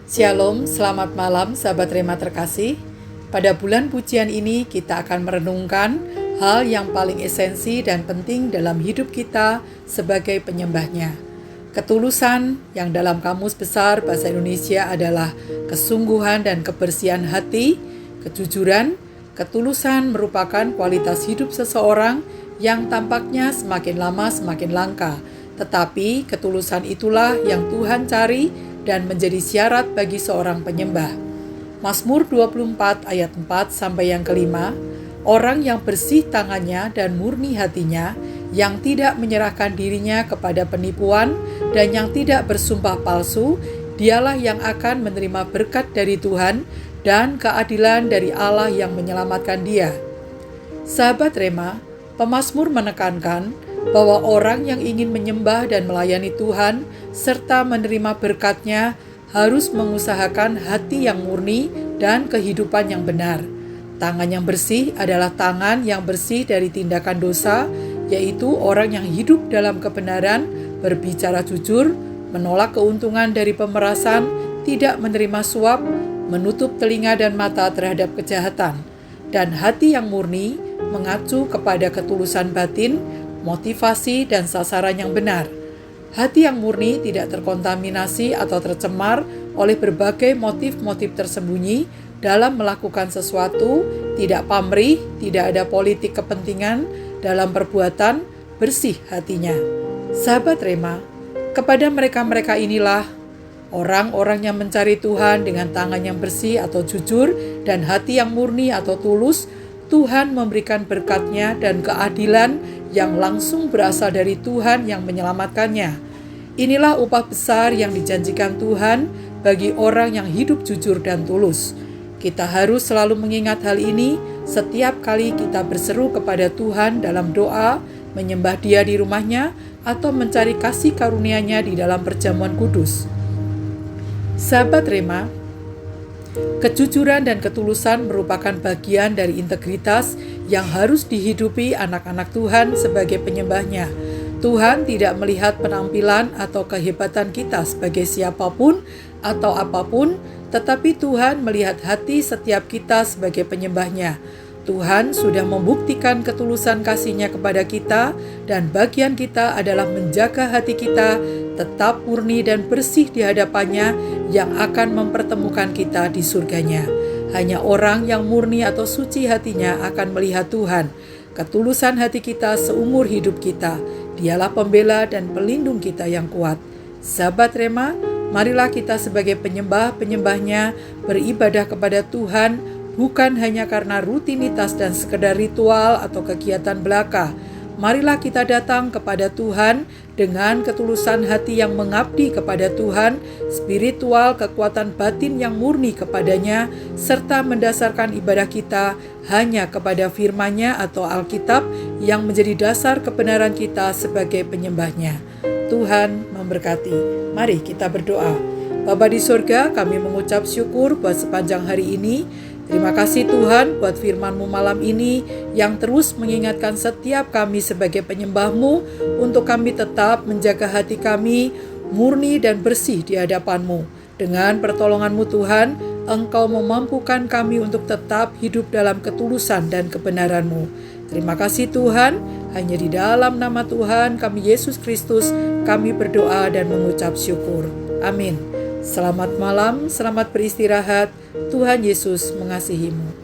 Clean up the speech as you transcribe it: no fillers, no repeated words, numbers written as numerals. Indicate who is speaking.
Speaker 1: Shalom, selamat malam sahabat Rema terkasih. Pada bulan pujian ini kita akan merenungkan hal yang paling esensi dan penting dalam hidup kita sebagai penyembahnya. Ketulusan yang dalam Kamus Besar Bahasa Indonesia adalah kesungguhan dan kebersihan hati, kejujuran. Ketulusan merupakan kualitas hidup seseorang yang tampaknya semakin lama semakin langka. Tetapi ketulusan itulah yang Tuhan cari dan menjadi syarat bagi seorang penyembah. Mazmur 24 ayat 4 sampai yang kelima, orang yang bersih tangannya dan murni hatinya, yang tidak menyerahkan dirinya kepada penipuan dan yang tidak bersumpah palsu, dialah yang akan menerima berkat dari Tuhan dan keadilan dari Allah yang menyelamatkan dia. Sahabat Rema, pemazmur menekankan bahwa orang yang ingin menyembah dan melayani Tuhan serta menerima berkat-Nya harus mengusahakan hati yang murni dan kehidupan yang benar. Tangan yang bersih adalah tangan yang bersih dari tindakan dosa, yaitu orang yang hidup dalam kebenaran, berbicara jujur, menolak keuntungan dari pemerasan, tidak menerima suap, menutup telinga dan mata terhadap kejahatan. Dan hati yang murni mengacu kepada ketulusan batin, motivasi dan sasaran yang benar. Hati yang murni tidak terkontaminasi atau tercemar oleh berbagai motif-motif tersembunyi dalam melakukan sesuatu, tidak pamrih, tidak ada politik kepentingan dalam perbuatan, bersih hatinya. Sahabat Rema, kepada mereka-mereka inilah orang-orang yang mencari Tuhan dengan tangan yang bersih atau jujur dan hati yang murni atau tulus, Tuhan memberikan berkat-Nya dan keadilan yang langsung berasal dari Tuhan yang menyelamatkannya. Inilah upah besar yang dijanjikan Tuhan bagi orang yang hidup jujur dan tulus. Kita harus selalu mengingat hal ini setiap kali kita berseru kepada Tuhan dalam doa, menyembah Dia di rumahnya, atau mencari kasih karunia-Nya di dalam perjamuan kudus. Sahabat Rema, kejujuran dan ketulusan merupakan bagian dari integritas yang harus dihidupi anak-anak Tuhan sebagai penyembahnya. Tuhan tidak melihat penampilan atau kehebatan kita sebagai siapapun atau apapun, tetapi Tuhan melihat hati setiap kita sebagai penyembahnya. Tuhan sudah membuktikan ketulusan kasih-Nya kepada kita, dan bagian kita adalah menjaga hati kita tetap murni dan bersih di hadapan-Nya yang akan mempertemukan kita di surga-Nya. Hanya orang yang murni atau suci hatinya akan melihat Tuhan. Ketulusan hati kita seumur hidup kita. Dialah pembela dan pelindung kita yang kuat. Sahabat Rema, marilah kita sebagai penyembah-penyembahnya beribadah kepada Tuhan, bukan hanya karena rutinitas dan sekedar ritual atau kegiatan belaka. Marilah kita datang kepada Tuhan dengan ketulusan hati yang mengabdi kepada Tuhan, spiritual kekuatan batin yang murni kepadanya, serta mendasarkan ibadah kita hanya kepada firman-Nya atau Alkitab yang menjadi dasar kebenaran kita sebagai penyembahnya. Tuhan memberkati. Mari kita berdoa. Bapa di surga, kami mengucap syukur buat sepanjang hari ini. Terima kasih Tuhan buat firman-Mu malam ini yang terus mengingatkan setiap kami sebagai penyembah-Mu untuk kami tetap menjaga hati kami murni dan bersih di hadapan-Mu. Dengan pertolongan-Mu Tuhan, Engkau memampukan kami untuk tetap hidup dalam ketulusan dan kebenaran-Mu. Terima kasih Tuhan, hanya di dalam nama Tuhan kami Yesus Kristus kami berdoa dan mengucap syukur. Amin. Selamat malam, selamat beristirahat. Tuhan Yesus mengasihimu.